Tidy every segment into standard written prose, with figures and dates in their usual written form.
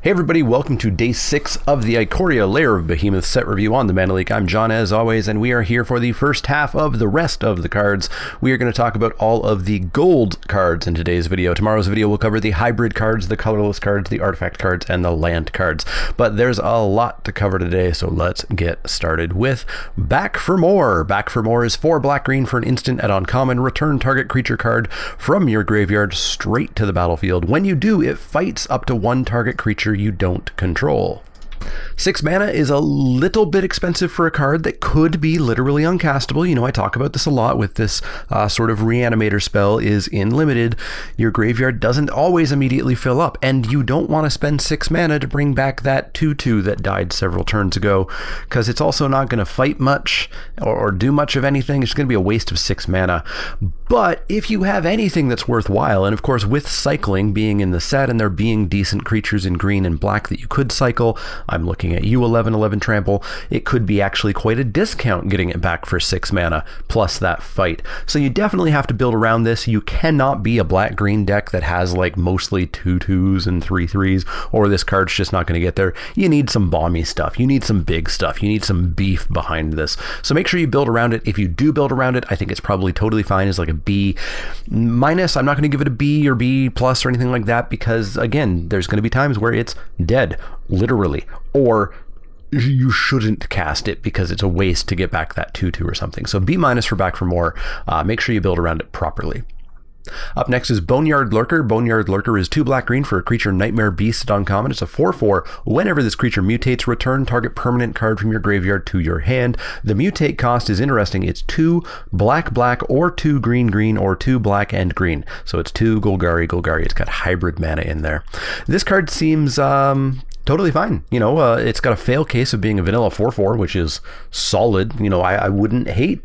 Hey everybody, welcome to day 6 of the Ikoria Lair of Behemoths set review on the Mana Leek. I'm John as always, and we are here for the first half of the rest of the cards. We are going to talk about all of the gold cards in today's video. Tomorrow's video will cover the hybrid cards, the colorless cards, the artifact cards, and the land cards. But there's a lot to cover today, so let's get started with Back for More. Back for More is 4 black-green for an instant at uncommon. Return target creature card from your graveyard straight to the battlefield. When you do, it fights up to 1 target creature you don't control. 6 mana is a little bit expensive for a card that could be literally uncastable. You know, I talk about this a lot with this sort of reanimator spell is in limited. Your graveyard doesn't always immediately fill up, and you don't want to spend 6 mana to bring back that 2/2 that died several turns ago, because it's also not going to fight much or do much of anything. It's going to be a waste of 6 mana. But if you have anything that's worthwhile, and of course with cycling being in the set and there being decent creatures in green and black that you could cycle, I'm looking at you 11/11 trample, it could be actually quite a discount getting it back for 6 mana plus that fight. So you definitely have to build around this. You cannot be a black-green deck that has like mostly 2/2s and 3/3s, or this card's just not going to get there. You need some bomby stuff. You need some big stuff. You need some beef behind this. So make sure you build around it. If you do build around it, I think it's probably totally fine as like a B minus. I'm not going to give it a B or B plus or anything like that, because again, there's going to be times where it's dead, literally, or you shouldn't cast it because it's a waste to get back that 2/2 or something. So B minus for Back for More. Make sure you build around it properly. Up next is Boneyard Lurker. Boneyard Lurker is 2 black-green for a creature Nightmare Beast at uncommon. It's a 4/4. Whenever this creature mutates, return target permanent card from your graveyard to your hand. The mutate cost is interesting. It's 2 black-black or 2 green-green or 2 black and green. So it's 2 Golgari. It's got hybrid mana in there. This card seems totally fine. You know, it's got a fail case of being a vanilla 4/4, which is solid. You know, I wouldn't hate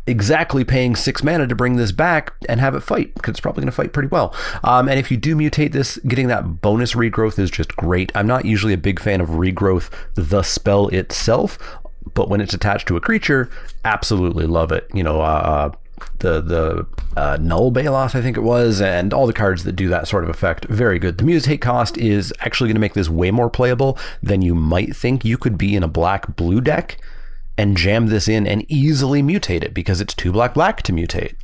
exactly paying 6 mana to bring this back and have it fight, because it's probably going to fight pretty well. And if you do mutate this, getting that bonus regrowth is just great. I'm not usually a big fan of regrowth, the spell itself, but when it's attached to a creature, absolutely love it. You know, the Null Baloth, I think it was, and all the cards that do that sort of effect, very good. The mutate cost is actually going to make this way more playable than you might think. You could be in a black-blue deck and jam this in and easily mutate it, because it's 2 black-black to mutate.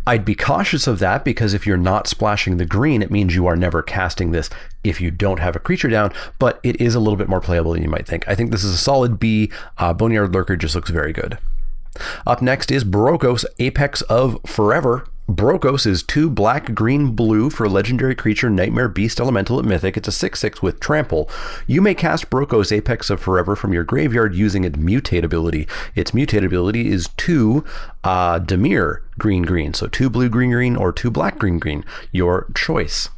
I'd be cautious of that, because if you're not splashing the green, it means you are never casting this if you don't have a creature down, but it is a little bit more playable than you might think. I think this is a solid B. Boneyard Lurker just looks very good. Up next is Brokos, Apex of Forever. Brokos is 2 black, green, blue for a legendary creature Nightmare Beast Elemental at Mythic. It's a 6/6 with trample. You may cast Brokos Apex of Forever from your graveyard using its mutate ability. Its mutate ability is 2 Dimir green, so 2 blue, green, or 2 black, green, your choice.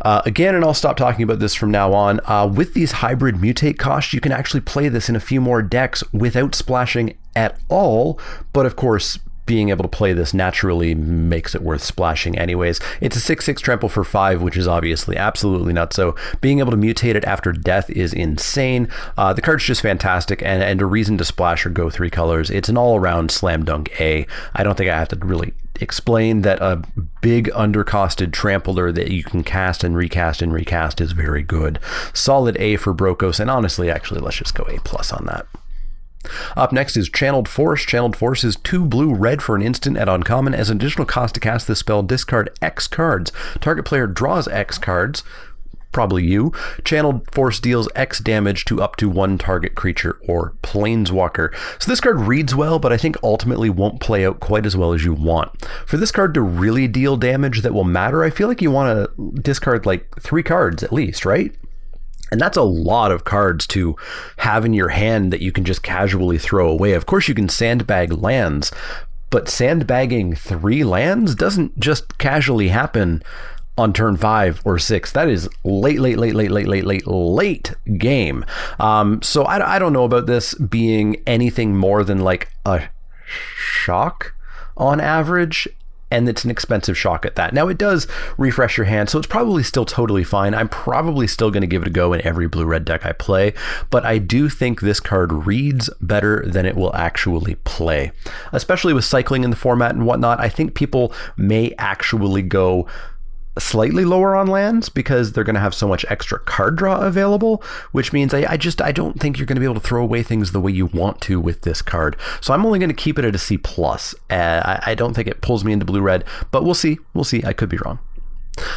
Again, and I'll stop talking about this from now on, with these hybrid mutate costs, you can actually play this in a few more decks without splashing at all, but of course, being able to play this naturally makes it worth splashing anyways. It's a 6/6 trample for 5, which is obviously absolutely nuts. So being able to mutate it after death is insane. The card's just fantastic, and a reason to splash or go 3 colors. It's an all-around slam dunk A. I don't think I have to really explain that a big undercosted trampler that you can cast and recast is very good. Solid A for Brokos, and honestly, actually, let's just go A+ on that. Up next is Channeled Force. Channeled Force is 2 blue-red for an instant at uncommon. As an additional cost to cast this spell, discard X cards. Target player draws X cards, probably you. Channeled Force deals X damage to up to 1 target creature or planeswalker. So this card reads well, but I think ultimately won't play out quite as well as you want. For this card to really deal damage that will matter, I feel like you want to discard like 3 cards at least, right? And that's a lot of cards to have in your hand that you can just casually throw away. Of course, you can sandbag lands, but sandbagging 3 lands doesn't just casually happen on turn 5 or 6. That is late game. So I don't know about this being anything more than like a shock on average. And it's an expensive shock at that. Now, it does refresh your hand, so it's probably still totally fine. I'm probably still going to give it a go in every blue-red deck I play, but I do think this card reads better than it will actually play. Especially with cycling in the format and whatnot, I think people may actually go slightly lower on lands because they're going to have so much extra card draw available, which means I don't think you're going to be able to throw away things the way you want to with this card. So I'm only going to keep it at a C+. I don't think it pulls me into blue-red, but we'll see. I could be wrong.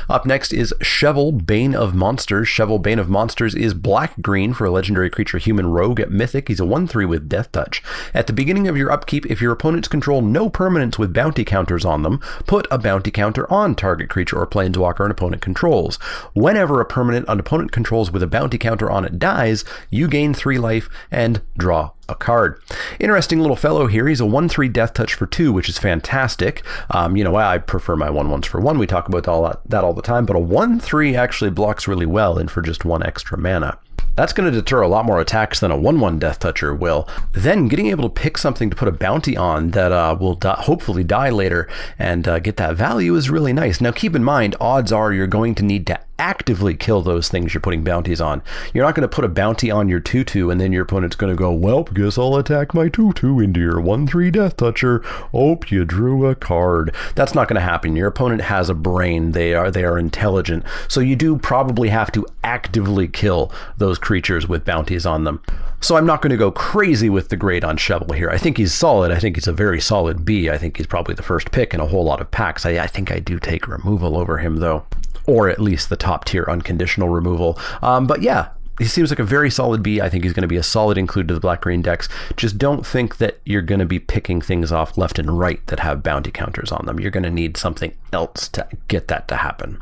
Up next is Shovel, Bane of Monsters. Shovel, Bane of Monsters is black-green for a legendary creature human rogue at Mythic. He's a 1/3 with Death Touch. At the beginning of your upkeep, if your opponents control no permanents with bounty counters on them, put a bounty counter on target creature or planeswalker an opponent controls. Whenever a permanent an opponent controls with a bounty counter on it dies, you gain 3 life and draw a card. Interesting little fellow here. He's a 1/3 Death Touch for 2, which is fantastic. I prefer my 1/1s for 1. We talk about that all the time, but a 1/3 actually blocks really well and for just 1 extra mana. That's going to deter a lot more attacks than a 1/1 Death Toucher will. Then getting able to pick something to put a bounty on that will hopefully die later and get that value is really nice. Now keep in mind, odds are you're going to need to actively kill those things you're putting bounties on. You're not going to put a bounty on your 2/2 and then your opponent's going to go, well, guess I'll attack my 2/2 into your 1/3 Death Toucher. Hope you drew a card. That's not going to happen. Your opponent has a brain. They are intelligent. So you do probably have to actively kill those creatures with bounties on them. So I'm not going to go crazy with the grade on Shovel here. I think he's solid. I think he's a very solid B. I think he's probably the first pick in a whole lot of packs. I think I do take removal over him though. Or at least the top tier unconditional removal. But yeah, he seems like a very solid B. I think he's going to be a solid include to the black-green decks. Just don't think that you're going to be picking things off left and right that have bounty counters on them. You're going to need something else to get that to happen.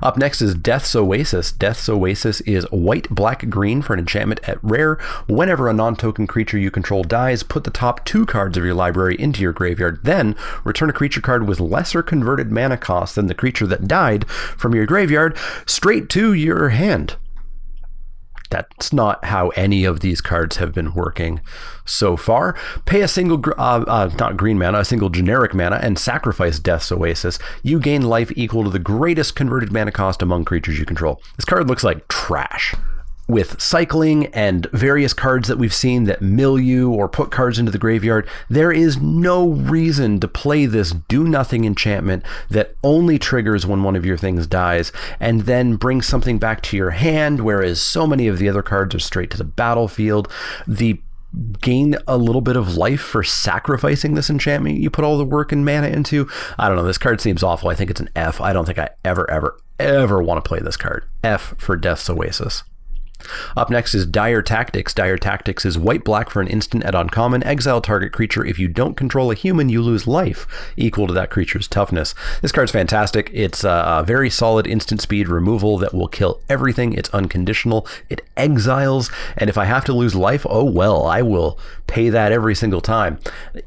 Up next is Death's Oasis. Death's Oasis is white, black, green for an enchantment at rare. Whenever a non-token creature you control dies, put the top 2 cards of your library into your graveyard. Then return a creature card with lesser converted mana cost than the creature that died from your graveyard straight to your hand. That's not how any of these cards have been working so far. Pay a single, not green mana, a single generic mana and sacrifice Death's Oasis. You gain life equal to the greatest converted mana cost among creatures you control. This card looks like trash. With cycling and various cards that we've seen that mill you or put cards into the graveyard, there is no reason to play this do-nothing enchantment that only triggers when one of your things dies and then brings something back to your hand, whereas so many of the other cards are straight to the battlefield. The gain a little bit of life for sacrificing this enchantment you put all the work and mana into. I don't know, this card seems awful. I think it's an F. I don't think I ever want to play this card. F for Death's Oasis. Up next is Dire Tactics. Dire Tactics is white-black for an instant at uncommon. Exile target creature. If you don't control a human, you lose life equal to that creature's toughness. This card's fantastic. It's a very solid instant speed removal that will kill everything. It's unconditional. It exiles, and if I have to lose life, oh well, I will pay that every single time.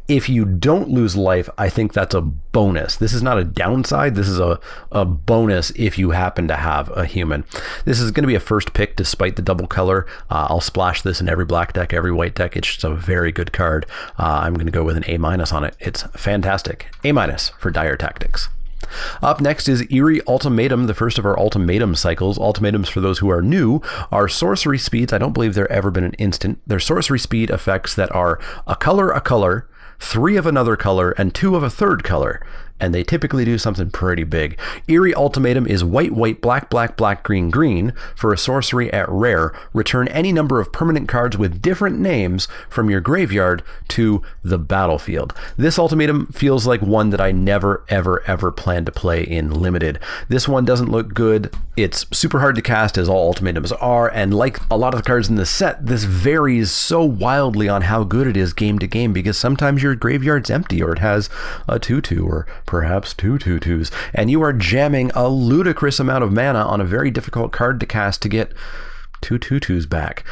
If you don't lose life, I think that's a bonus. This is not a downside. This is a bonus if you happen to have a human. This is going to be a first pick despite the double color. I'll splash this in every black deck, every white deck. It's just a very good card. I'm going to go with an A- on it. It's fantastic. A- for Dire Tactics. Up next is Eerie Ultimatum, the first of our ultimatum cycles. Ultimatums, for those who are new, are sorcery speeds. I don't believe there ever been an instant. They're sorcery speed effects that are a color, 3 of another color, and 2 of a third color. And they typically do something pretty big. Eerie Ultimatum is white, white, black, black, black, green, green for a sorcery at rare. Return any number of permanent cards with different names from your graveyard to the battlefield. This ultimatum feels like one that I never, ever, ever plan to play in Limited. This one doesn't look good. It's super hard to cast, as all ultimatums are, and like a lot of the cards in the set, this varies so wildly on how good it is game to game, because sometimes your graveyard's empty, or it has a 2/2, or perhaps 2 2/2s, and you are jamming a ludicrous amount of mana on a very difficult card to cast to get 2 2/2s back.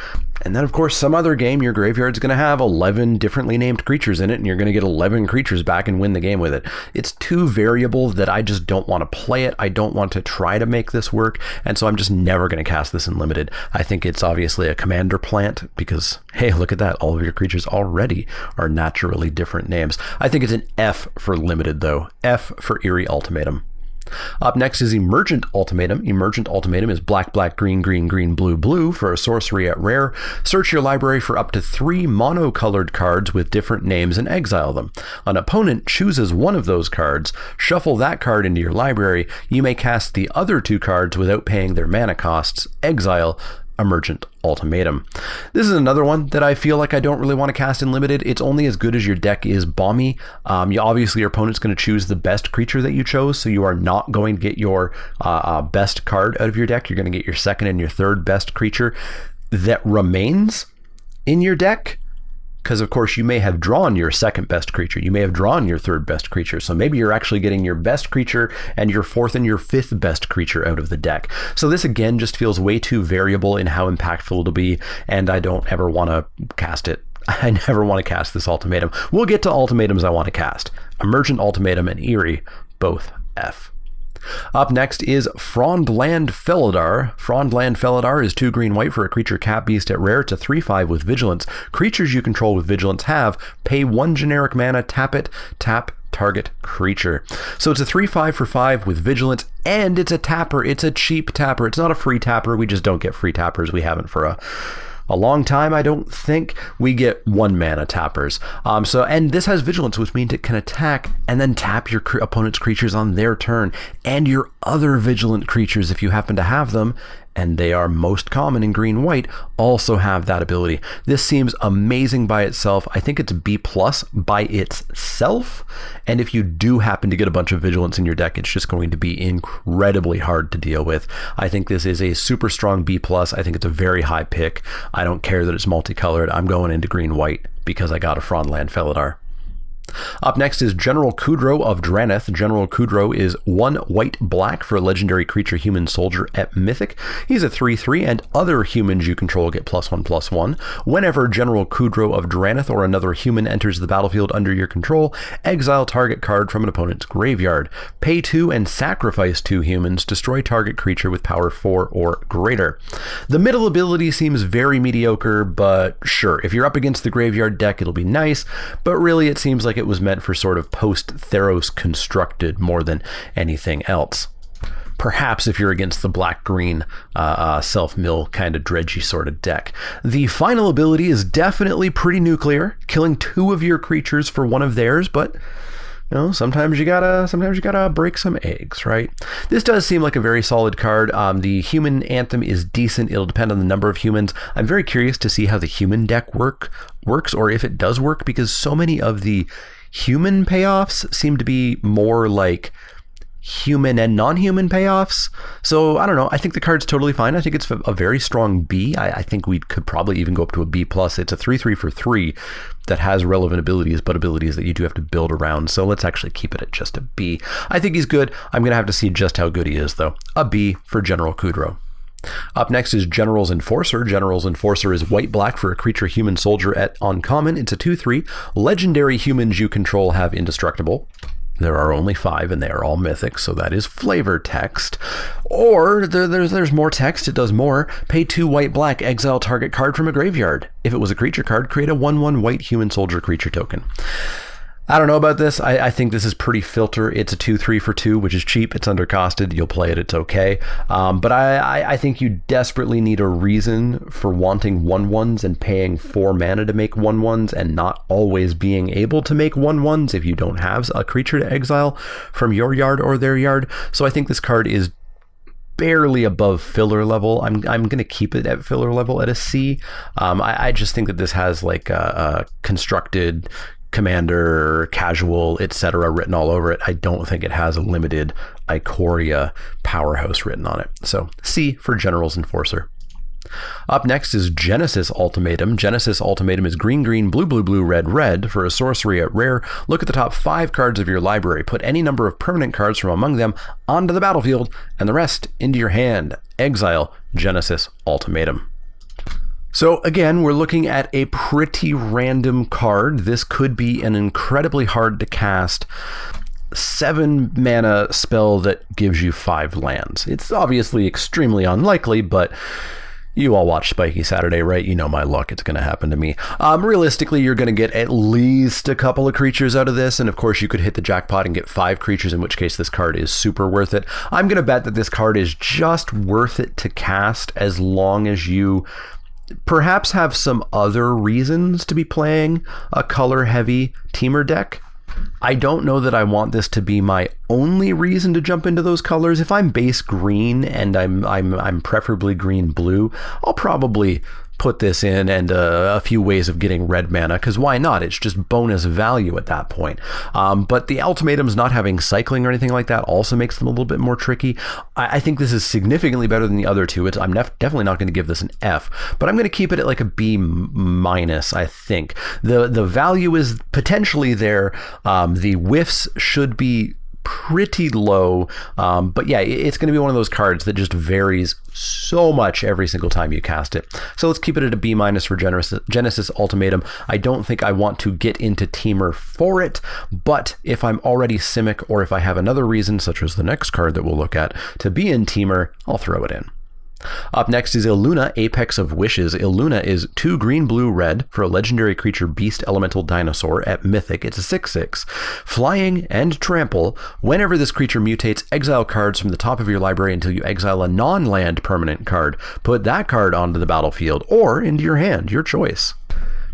And then, of course, some other game, your graveyard's going to have 11 differently named creatures in it, and you're going to get 11 creatures back and win the game with it. It's too variable that I just don't want to play it. I don't want to try to make this work, and so I'm just never going to cast this in Limited. I think it's obviously a commander plant because, hey, look at that. All of your creatures already are naturally different names. I think it's an F for Limited, though. F for Eerie Ultimatum. Up next is Emergent Ultimatum. Emergent Ultimatum is black, black, green, green, green, blue, blue for a sorcery at rare. Search your library for up to 3 mono-colored cards with different names and exile them. An opponent chooses one of those cards, shuffle that card into your library. You may cast the other 2 cards without paying their mana costs. Exile Emergent Ultimatum. This is another one that I feel like I don't really want to cast in limited. It's only as good as your deck is bomby. Obviously your opponent's going to choose the best creature that you chose, so you are not going to get your best card out of your deck. You're going to get your second and your third best creature that remains in your deck. Because, of course, you may have drawn your second best creature. You may have drawn your third best creature. So maybe you're actually getting your best creature and your fourth and your fifth best creature out of the deck. So this, again, just feels way too variable in how impactful it'll be. And I don't ever want to cast it. I never want to cast this ultimatum. We'll get to ultimatums I want to cast. Emergent Ultimatum and Eerie, both F. Up next is Frondland Felidar. Frondland Felidar is 2 green white for a creature cat beast at rare. It's a 3/5 with vigilance. Creatures you control with vigilance have pay 1 generic mana, tap it, tap target creature. So it's a 3/5 for 5 with vigilance, and it's a tapper. It's a cheap tapper. It's not a free tapper. We just don't get free tappers. We haven't for a long time, I don't think. We get 1 mana tappers. And this has vigilance, which means it can attack and then tap your opponent's creatures on their turn, and your other vigilant creatures, if you happen to have them, and they are most common in green-white, also have that ability. This seems amazing by itself. I think it's B+ by itself, and if you do happen to get a bunch of vigilance in your deck, it's just going to be incredibly hard to deal with. I think this is a super strong B+. I think it's a very high pick. I don't care that it's multicolored. I'm going into green-white because I got a Frondland Felidar. Up next is General Kudrow of Draneth. General Kudrow is 1 white black for a legendary creature human soldier at Mythic. He's a 3/3, and other humans you control get +1/+1. Whenever General Kudrow of Draneth or another human enters the battlefield under your control, exile target card from an opponent's graveyard. Pay 2 and sacrifice 2 humans. Destroy target creature with power 4 or greater. The middle ability seems very mediocre, but sure, if you're up against the graveyard deck, it'll be nice, but really it seems like it was meant for sort of post-Theros constructed more than anything else. Perhaps if you're against the black-green self-mill kind of dredgy sort of deck. The final ability is definitely pretty nuclear, killing 2 of your creatures for 1 of theirs, but you know, sometimes you gotta break some eggs, right? This does seem like a very solid card. The human anthem is decent. It'll depend on the number of humans. I'm very curious to see how the human deck works, or if it does work, because so many of the human payoffs seem to be more like human and non-human payoffs. So I don't know. I think the card's totally fine. I think it's a very strong B. I think we could probably even go up to a B+. It's a 3/3 for 3 that has relevant abilities, but abilities that you do have to build around. So let's actually keep it at just a B. I think he's good. I'm going to have to see just how good he is, though. A B for General Kudrow. Up next is General's Enforcer. General's Enforcer is white-black for a creature human soldier at uncommon. It's a 2/3. Legendary humans you control have indestructible. There are only 5, and they are all mythic, so that is flavor text. Or there's more text. It does more. Pay 2 white-black, exile target card from a graveyard. If it was a creature card, create a 1/1 white human soldier creature token. I don't know about this. I think this is pretty filter. It's a 2/3 for 2, which is cheap. It's undercosted. You'll play it. It's okay. But I think you desperately need a reason for wanting 1/1s and paying 4 mana to make 1/1s and not always being able to make 1/1s if you don't have a creature to exile from your yard or their yard. So I think this card is barely above filler level. I'm going to keep it at filler level at a C. I just think that this has like a constructed commander, casual, etc. written all over it. I don't think it has a limited Ikoria powerhouse written on it. So C for General's Enforcer. Up next is Genesis Ultimatum. Genesis Ultimatum is green, green, blue, blue, blue, red, red for a sorcery at rare. Look at the top 5 cards of your library. Put any number of permanent cards from among them onto the battlefield and the rest into your hand. Exile Genesis Ultimatum. So again, we're looking at a pretty random card. This could be an incredibly hard to cast 7 mana spell that gives you 5 lands. It's obviously extremely unlikely, but You all watch Spiky Saturday, right? You know my luck. It's going to happen to me. Realistically, you're going to get at least a couple of creatures out of this. And of course, you could hit the jackpot and get 5 creatures, in which case this card is super worth it. I'm going to bet that this card is just worth it to cast as long as you perhaps have some other reasons to be playing a color-heavy Teamer deck. I don't know that I want this to be my only reason to jump into those colors. If I'm base green and I'm preferably green-blue, I'll probably put this in and a few ways of getting red mana, because why not? It's just bonus value at that point. But the ultimatums not having cycling or anything like that also makes them a little bit more tricky. I think this is significantly better than the other two. I'm definitely not going to give this an F, but I'm going to keep it at like a B-, I think. The value is potentially there. The whiffs should be pretty low, but yeah, it's going to be one of those cards that just varies so much every single time you cast it. So let's keep it at a B- for Genesis Ultimatum. I don't think I want to get into Teamer for it, but if I'm already Simic, or if I have another reason, such as the next card that we'll look at, to be in Teamer, I'll throw it in. Up next is Aluna, Apex of Wishes. Aluna is 2 green, blue, red for a legendary creature beast elemental dinosaur at Mythic. It's a 6/6. Flying and trample. Whenever this creature mutates, exile cards from the top of your library until you exile a non-land permanent card. Put that card onto the battlefield or into your hand, your choice.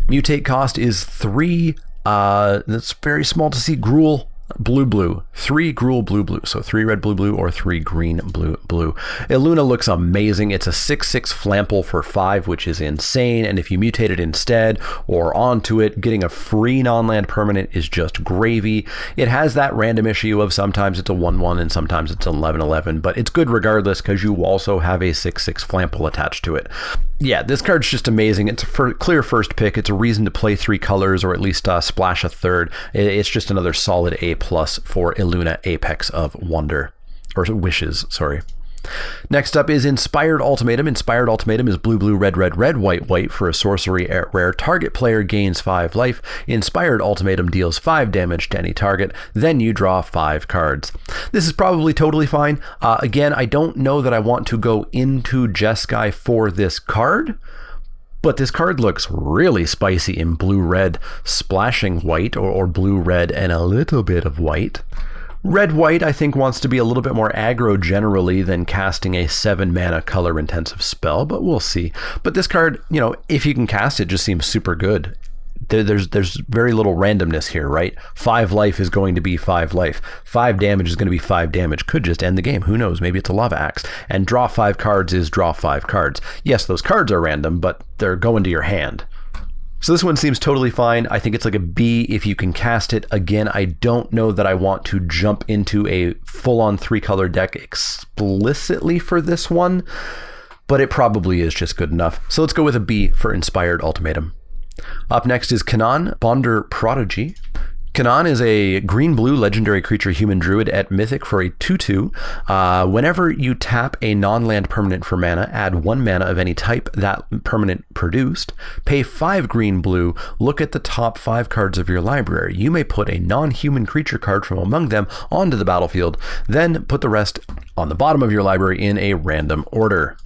Mutate cost is 3. That's very small to see. Gruul. Blue, 3 Gruul, blue. So 3 red, blue, or 3 green, blue. Aluna looks amazing. It's a 6/6 flample for 5, which is insane. And if you mutate it instead or onto it, getting a free non-land permanent is just gravy. It has that random issue of sometimes it's a 1/1 and sometimes it's an 11/11, but it's good regardless because you also have a 6/6 flample attached to it. Yeah, this card's just amazing. It's a clear first pick. It's a reason to play 3 colors, or at least splash a third. It's just another solid A+ for Aluna, Apex of Wonder, or Wishes, sorry. Next up is Inspired Ultimatum. Inspired Ultimatum is blue, red, white for a sorcery at rare. Target player gains 5 life. Inspired Ultimatum deals 5 damage to any target. Then you draw 5 cards. This is probably totally fine. Again, I don't know that I want to go into Jeskai for this card, but this card looks really spicy in blue-red, splashing white, or blue-red and a little bit of white. Red-white, I think, wants to be a little bit more aggro generally than casting a 7-mana color-intensive spell, but we'll see. But this card, you know, if you can cast it, just seems super good. There's very little randomness here, right? 5 life is going to be 5 life. 5 damage is going to be 5 damage. Could just end the game. Who knows? Maybe it's a lava axe. And draw 5 cards is draw 5 cards. Yes, those cards are random, but they're going to your hand. So this one seems totally fine. I think it's like a B if you can cast it. Again, I don't know that I want to jump into a full-on 3-color deck explicitly for this one, but it probably is just good enough. So let's go with a B for Inspired Ultimatum. Up next is Cannonbonder, Prodigy. Cannon is a green-blue legendary creature human druid at Mythic for a 2/2. Whenever you tap a non-land permanent for mana, add 1 mana of any type that permanent produced. Pay 5 green-blue. Look at the top 5 cards of your library. You may put a non-human creature card from among them onto the battlefield. Then put the rest on the bottom of your library in a random order.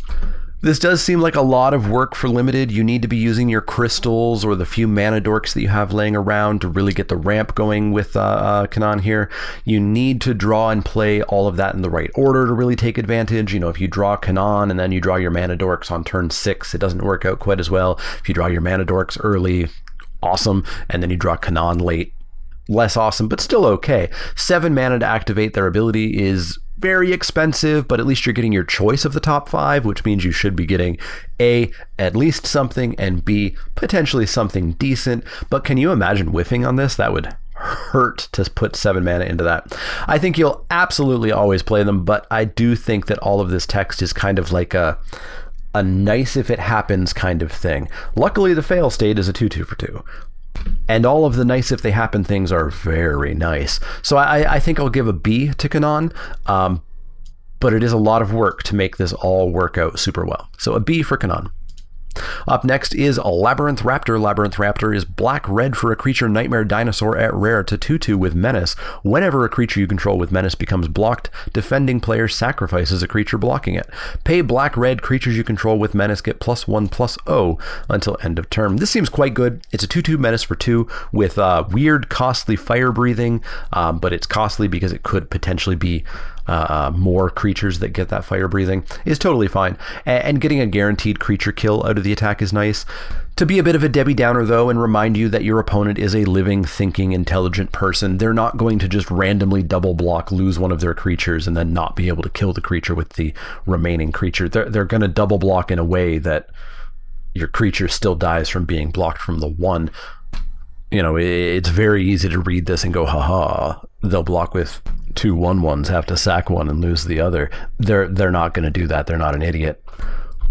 This does seem like a lot of work for limited. You need to be using your crystals or the few mana dorks that you have laying around to really get the ramp going with Cannon here. You need to draw and play all of that in the right order to really take advantage. You know, if you draw Cannon and then you draw your mana dorks on turn 6, it doesn't work out quite as well. If you draw your mana dorks early, awesome, and then you draw Cannon late, less awesome, but still okay. 7 mana to activate their ability is very expensive, but at least you're getting your choice of the top 5, which means you should be getting A, at least something, and B, potentially something decent. But can you imagine whiffing on this? That would hurt to put 7 mana into that. I think you'll absolutely always play them, but I do think that all of this text is kind of like a nice if it happens kind of thing. Luckily, the fail state is a 2/2 for 2. And all of the nice if they happen things are very nice. So I think I'll give a B to Cannon, but it is a lot of work to make this all work out super well. So a B for Cannon. Up next is Labyrinth Raptor. Labyrinth Raptor is black-red for a creature Nightmare Dinosaur at rare to 2/2 with Menace. Whenever a creature you control with Menace becomes blocked, defending player sacrifices a creature blocking it. Pay black-red, creatures you control with Menace get +1/+0 until end of turn. This seems quite good. It's a 2/2 Menace for 2 with weird, costly fire breathing, but it's costly because it could potentially be more creatures that get that fire breathing is totally fine. And getting a guaranteed creature kill out of the attack is nice. To be a bit of a Debbie Downer though, and remind you that your opponent is a living, thinking, intelligent person, they're not going to just randomly double block, lose one of their creatures, and then not be able to kill the creature with the remaining creature. They're going to double block in a way that your creature still dies from being blocked from the one. You know, it's very easy to read this and go, haha, they'll block with 2 1/1s, have to sack one and lose the other. They're not going to do that. They're not an idiot.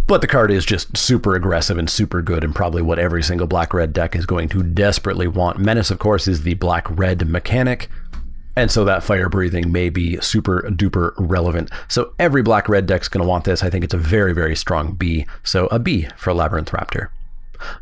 But the card is just super aggressive and super good, and probably what every single black-red deck is going to desperately want. Menace, of course, is the black-red mechanic, and so that fire breathing may be super duper relevant. So every black-red deck's going to want this. I think it's a very, very strong B. So a B for Labyrinth Raptor.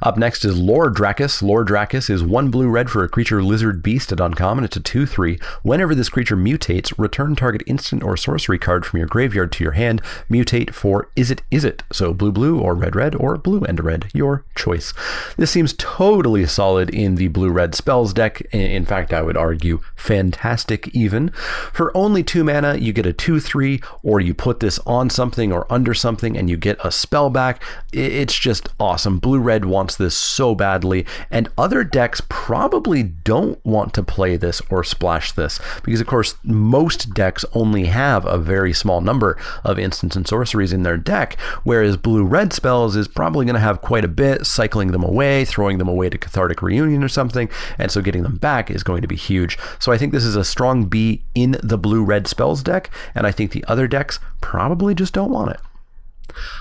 Up next is Lord Rakus. Lord Rakus is 1 blue-red for a creature lizard beast at uncommon. It's a 2/3. Whenever this creature mutates, return target instant or sorcery card from your graveyard to your hand. Mutate for is it? So blue or red or blue and red, your choice. This seems totally solid in the blue-red spells deck. In fact, I would argue fantastic even. For only 2 mana, you get a 2/3, or you put this on something or under something and you get a spell back. It's just awesome. Blue-red wants this so badly, and other decks probably don't want to play this or splash this because, of course, most decks only have a very small number of instants and sorceries in their deck, whereas blue-red spells is probably going to have quite a bit, cycling them away, throwing them away to Cathartic Reunion or something, and so getting them back is going to be huge. So I think this is a strong B in the blue-red spells deck, and I think the other decks probably just don't want it.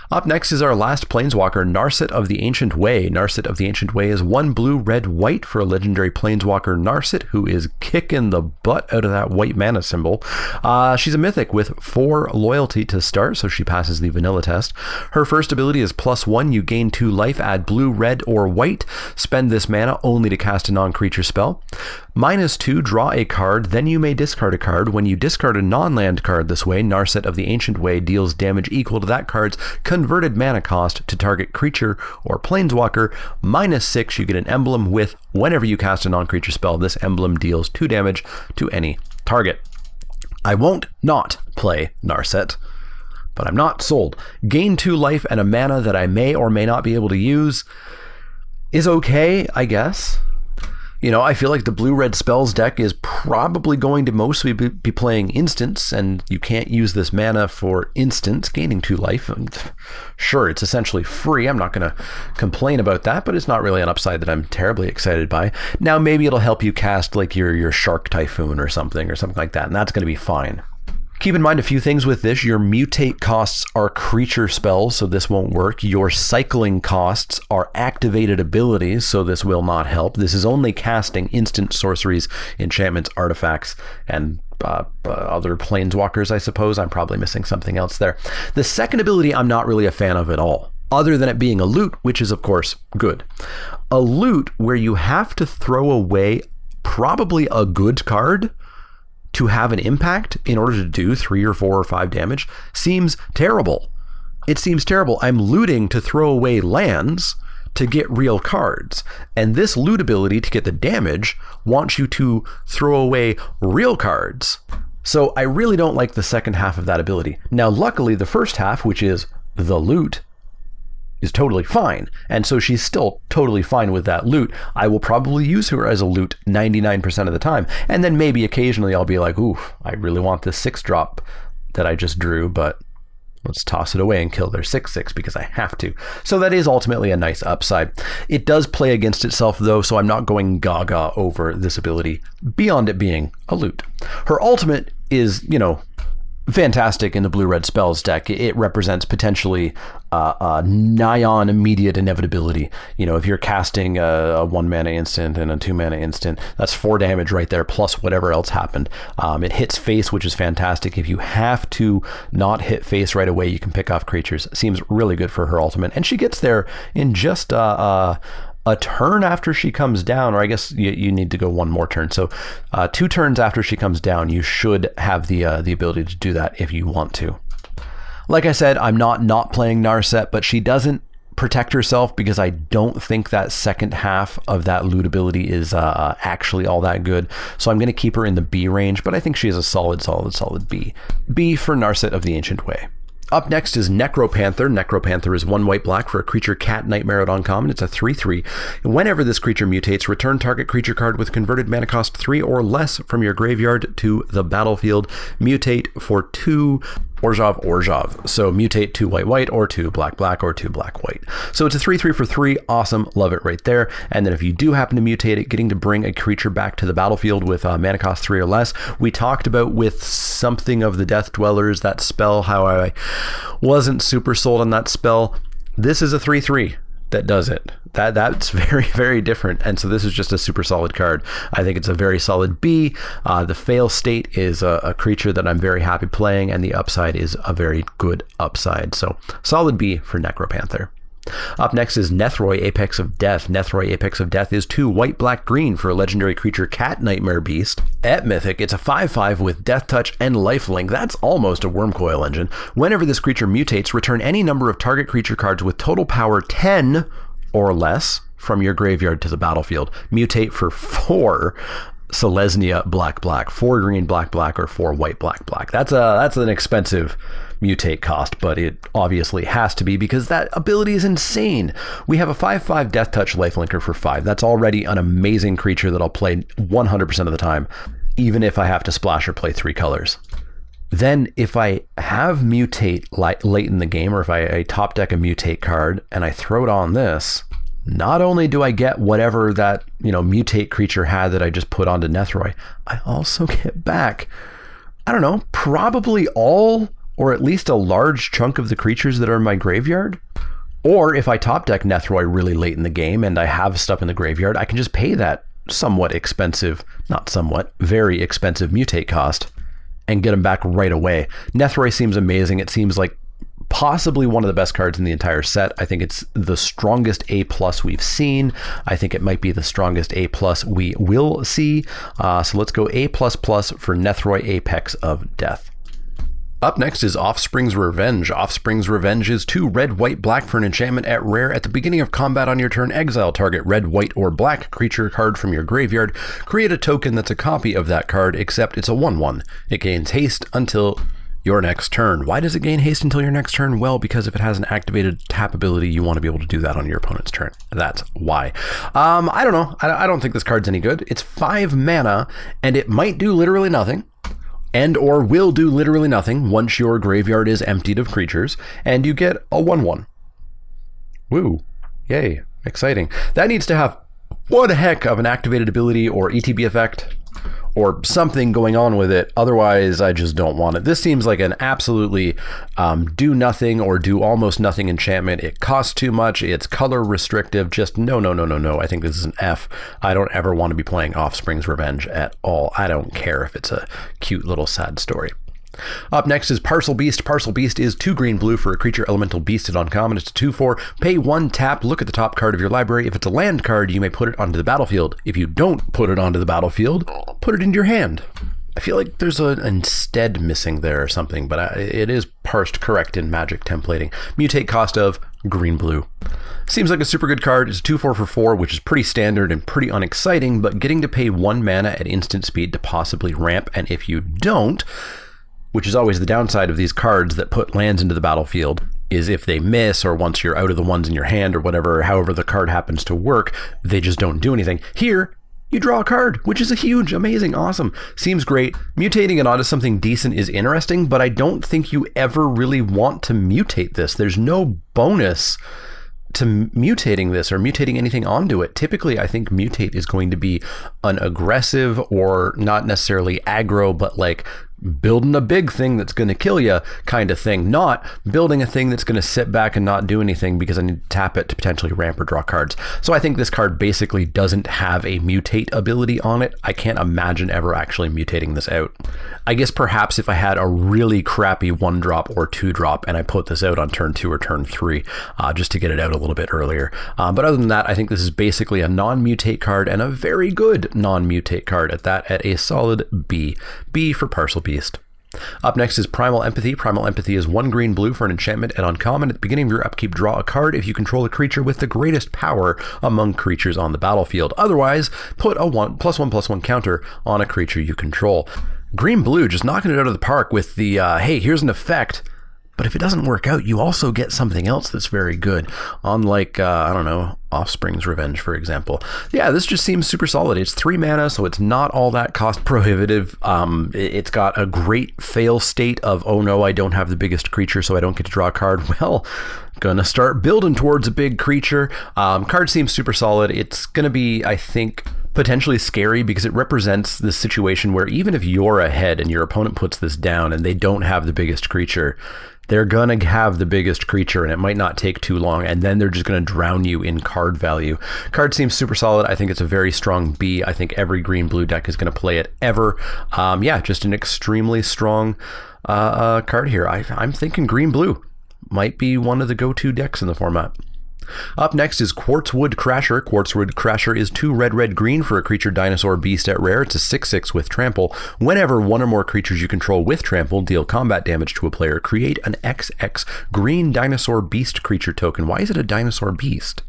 Up next is our last Planeswalker, Narset of the Ancient Way. Narset of the Ancient Way is 1 blue, red, white for a legendary Planeswalker Narset, who is kicking the butt out of that white mana symbol. She's a mythic with 4 loyalty to start, so she passes the vanilla test. Her first ability is +1. You gain 2 life, add blue, red, or white. Spend this mana only to cast a non-creature spell. -2, draw a card, then you may discard a card. When you discard a non-land card this way, Narset of the Ancient Way deals damage equal to that card's converted mana cost to target creature or planeswalker. -6, you get an emblem with, whenever you cast a non-creature spell, this emblem deals 2 damage to any target. I won't not play Narset, but I'm not sold. Gain 2 life and a mana that I may or may not be able to use is okay, I guess. You know, I feel like the blue-red spells deck is probably going to mostly be playing instants, and you can't use this mana for instants, gaining 2 life. And sure, it's essentially free. I'm not going to complain about that, but it's not really an upside that I'm terribly excited by. Now, maybe it'll help you cast like your Shark Typhoon or something like that, and that's going to be fine. Keep in mind a few things with this. Your mutate costs are creature spells, so this won't work. Your cycling costs are activated abilities, so this will not help. This is only casting instant sorceries, enchantments, artifacts, and other planeswalkers, I suppose. I'm probably missing something else there. The second ability I'm not really a fan of at all, other than it being a loot, which is, of course, good. A loot where you have to throw away probably a good card to have an impact in order to do 3 or 4 or 5 damage seems terrible. It seems terrible. I'm looting to throw away lands to get real cards. And this loot ability to get the damage wants you to throw away real cards. So I really don't like the second half of that ability. Now, luckily, the first half, which is the loot, is totally fine. And so she's still totally fine with that loot. I will probably use her as a loot 99% of the time. And then maybe occasionally I'll be like, ooh, I really want this 6-drop that I just drew, but let's toss it away and kill their 6/6 because I have to. So that is ultimately a nice upside. It does play against itself though, so I'm not going gaga over this ability beyond it being a loot. Her ultimate is, you know, fantastic in the blue-red spells deck. It represents potentially nigh on immediate inevitability. If you're casting a 1 mana instant and a 2 mana instant, that's 4 damage right there, plus whatever else happened. It hits face, which is fantastic. If you have to not hit face right away, you can pick off creatures. Seems really good for her ultimate, and she gets there in just a turn after she comes down, or I guess you need to go one more turn. So 2 turns after she comes down, you should have the ability to do that if you want to. Like I said, I'm not playing Narset, but she doesn't protect herself because I don't think that second half of that loot ability is actually all that good. So I'm going to keep her in the B range, but I think she is a solid B. B for Narset of the Ancient Way. Up next is Necro Panther. Necro Panther is 1 white/black for a creature cat nightmare at uncommon. It's a 3/3. Whenever this creature mutates, return target creature card with converted mana cost 3 or less from your graveyard to the battlefield. Mutate for 2 Orzhov. So mutate 2 white or 2 black or 2 black-white. So it's a 3/3 for 3. Awesome. Love it right there. And then if you do happen to mutate it, getting to bring a creature back to the battlefield with mana cost 3 or less. We talked about with something of the Death Dwellers, that spell, how I wasn't super sold on that spell. This is a 3/3 that does it. That's very, very different. And so this is just a super solid card. I think it's a very solid B. The fail state is a creature that I'm very happy playing, and the upside is a very good upside. So solid B for Necro Panther. Up next is Neth Roy, Apex of Death. Neth Roy, Apex of Death is 2 white/black/green for a legendary creature cat nightmare beast. At Mythic, it's a 5/5 with Death Touch and Lifelink. That's almost a Wormcoil engine. Whenever this creature mutates, return any number of target creature cards with total power 10 or less from your graveyard to the battlefield. Mutate for 4 Selesnya black/black, 4 green black/black, or 4 white black/black. That's an expensive mutate cost, but it obviously has to be because that ability is insane. We have a 5/5 Death Touch Lifelinker for 5. That's already an amazing creature that I'll play 100% of the time, even if I have to splash or play 3 colors. Then if I have mutate late in the game, or if I top deck a mutate card and I throw it on this, not only do I get whatever that mutate creature had that I just put onto Neth Roy, I also get back, I don't know, probably all or at least a large chunk of the creatures that are in my graveyard. Or if I top deck Neth Roy really late in the game and I have stuff in the graveyard, I can just pay that very expensive mutate cost and get them back right away. Neth Roy seems amazing. It seems like possibly one of the best cards in the entire set. I think it's the strongest A+ we've seen. I think it might be the strongest A+ we will see. So let's go A++ for Neth Roy, Apex of Death. Up next is Offspring's Revenge. Offspring's Revenge is 2 red, white, black for an enchantment at rare. At the beginning of combat on your turn, exile target red, white, or black creature card from your graveyard. Create a token that's a copy of that card, except it's a 1/1. It gains haste until your next turn. Why does it gain haste until your next turn? Well, because if it has an activated tap ability, you want to be able to do that on your opponent's turn. That's why. I don't know. I don't think this card's any good. It's 5 mana, and it might do literally nothing. And or will do literally nothing once your graveyard is emptied of creatures, and you get a 1/1. Woo. Yay. Exciting. That needs to have one heck of an activated ability or ETB effect or something going on with it. Otherwise, I just don't want it. This seems like an absolutely do nothing or do almost nothing enchantment. It costs too much. It's color restrictive. Just no. I think this is an F. I don't ever want to be playing Offspring's Revenge at all. I don't care if it's a cute little sad story. Up next is Parcel Beast. Parcel Beast is 2 green/blue for a creature elemental beast at uncommon. It's a 2/4. Pay 1 tap. Look at the top card of your library. If it's a land card, you may put it onto the battlefield. If you don't put it onto the battlefield, put it into your hand. I feel like there's an instead missing there or something, but it is parsed correct in Magic templating. Mutate cost of green/blue. Seems like a super good card. It's a 2/4 for 4, which is pretty standard and pretty unexciting, but getting to pay 1 mana at instant speed to possibly ramp, and if you don't, which is always the downside of these cards that put lands into the battlefield, is if they miss, or once you're out of the ones in your hand or whatever, however the card happens to work, they just don't do anything. Here, you draw a card, which is a huge, amazing, awesome. Seems great. Mutating it onto something decent is interesting, but I don't think you ever really want to mutate this. There's no bonus to mutating this or mutating anything onto it. Typically, I think mutate is going to be an aggressive or not necessarily aggro, but like building a big thing that's going to kill you kind of thing, not building a thing that's going to sit back and not do anything because I need to tap it to potentially ramp or draw cards. So I think this card basically doesn't have a mutate ability on it. I can't imagine ever actually mutating this out. I guess perhaps if I had a really crappy 1-drop or 2-drop and I put this out on turn 2 or turn 3 just to get it out a little bit earlier. But other than that, I think this is basically a non-mutate card and a very good non-mutate card at that, at a solid B. B for Parcel Beast. Up next is Primal Empathy. Primal Empathy is 1 green/blue for an enchantment and uncommon. At the beginning of your upkeep, draw a card if you control a creature with the greatest power among creatures on the battlefield. Otherwise, put a +1/+1 counter on a creature you control. Green-blue, just knocking it out of the park with the, hey, here's an effect. But if it doesn't work out, you also get something else that's very good. Unlike, I don't know, Offspring's Revenge, for example. Yeah, this just seems super solid. It's 3 mana, so it's not all that cost prohibitive. It's got a great fail state of, oh no, I don't have the biggest creature, so I don't get to draw a card. Well, gonna start building towards a big creature. Card seems super solid. It's gonna be, I think, potentially scary because it represents this situation where even if you're ahead and your opponent puts this down and they don't have the biggest creature, they're going to have the biggest creature and it might not take too long, and then they're just going to drown you in card value. Card seems super solid. I think it's a very strong B. I think every green-blue deck is going to play it ever. Yeah, just an extremely strong card here. I'm thinking green-blue might be one of the go-to decks in the format. Up next is Quartzwood Crasher. Quartzwood Crasher is 2 red/red/green for a creature Dinosaur Beast at rare. It's a 6/6 with trample. Whenever one or more creatures you control with trample deal combat damage to a player, create an XX green Dinosaur Beast creature token. Why is it a Dinosaur Beast?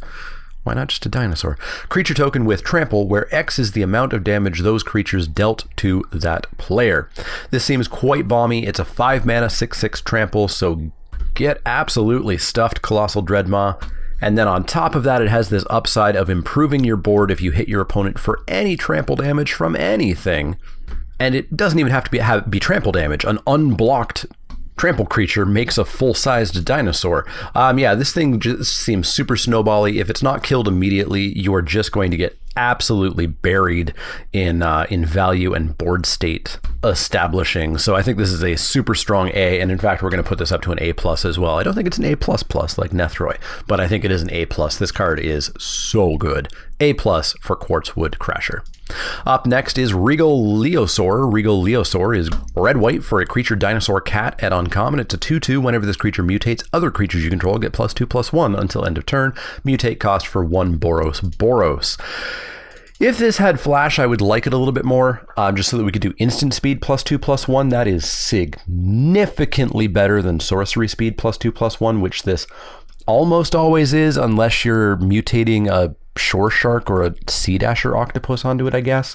Why not just a dinosaur? Creature token with trample, where X is the amount of damage those creatures dealt to that player. This seems quite balmy. It's a 5 mana 6/6 trample, so get absolutely stuffed, Colossal Dreadmaw. And then on top of that, it has this upside of improving your board if you hit your opponent for any trample damage from anything. And it doesn't even have to be trample damage. An unblocked trample creature makes a full-sized dinosaur. Yeah, this thing just seems super snowbally. If it's not killed immediately, you are just going to get absolutely buried in value and board state establishing. So I think this is a super strong A, and in fact we're going to put this up to an A+ as well. I don't think it's an A++ like Neth Roy, but I think it is an A+. This card is so good. A+ for Quartzwood Crasher. Up next is Regal Leo Sora. Regal Leo Sora is red-white for a creature Dinosaur Cat at uncommon. It's a 2/2. Whenever this creature mutates, other creatures you control get +2/+1 until end of turn. Mutate cost for 1 Boros. If this had flash, I would like it a little bit more, just so that we could do instant speed +2/+1. That is significantly better than sorcery speed +2/+1, which this almost always is, unless you're mutating a Shore Shark or a Sea Dasher Octopus onto it, I guess.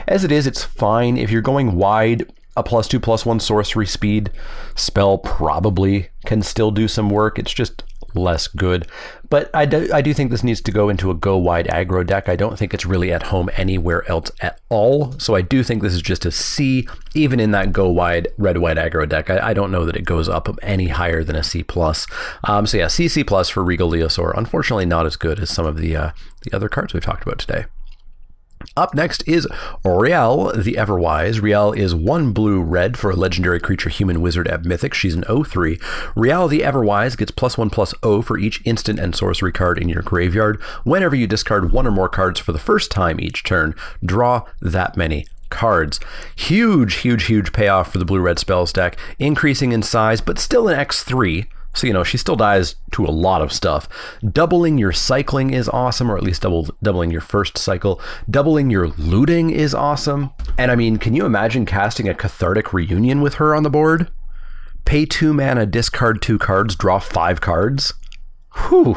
As it is, it's fine. If you're going wide, a +2/+1 sorcery speed spell probably can still do some work. It's just less good. But I do think this needs to go into a go wide aggro deck. I don't think it's really at home anywhere else at all. So I do think this is just a C, even in that go wide red-white aggro deck. I don't know that it goes up any higher than a C+. So yeah, C++ for Regal Leo Sora. Unfortunately not as good as some of the other cards we've talked about today. Up next is Regal the Everwise. Regal is 1 blue/red for a legendary creature human wizard at Mythic. She's an 0/3. Regal the Everwise gets +1/+0 for each instant and sorcery card in your graveyard. Whenever you discard 1 or more cards for the first time each turn, draw that many cards. Huge payoff for the blue-red spells deck, increasing in size, but still an X3. So, you know, she still dies to a lot of stuff. Doubling your cycling is awesome, or at least doubling your first cycle. Doubling your looting is awesome. And I mean, can you imagine casting a Cathartic Reunion with her on the board? Pay 2 mana, discard 2 cards, draw 5 cards. Whew,